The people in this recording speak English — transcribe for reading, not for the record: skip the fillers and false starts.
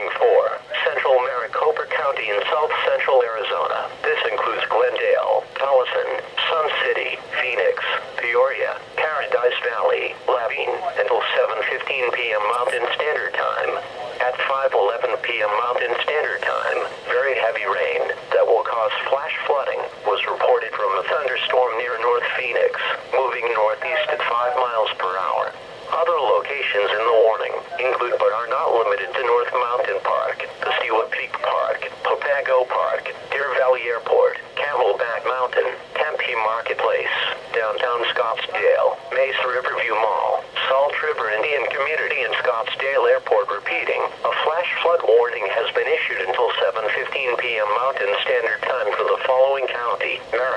warning for central Maricopa County in south central Arizona. This includes Glendale, Towson, Sun City, Phoenix, Peoria, Paradise Valley, Laveen, until 7:15 p.m. Mountain Standard Time. At 5:11 p.m. Mountain Standard Time, very heavy rain that will cause flash flooding was reported from a thunderstorm near North Phoenix, moving northeast at 5 miles per hour. Other locations in the warning include but are not limited to North Mountain Park, Casilla Peak Park, Papago Park, Deer Valley Airport, Camelback Mountain, Tempe Marketplace, downtown Scottsdale, Mesa Riverview Mall, Salt River Indian Community and Scottsdale Airport. Repeating, a flash flood warning has been issued until 7:15 p.m. Mountain Standard Time for the following county: Maricopa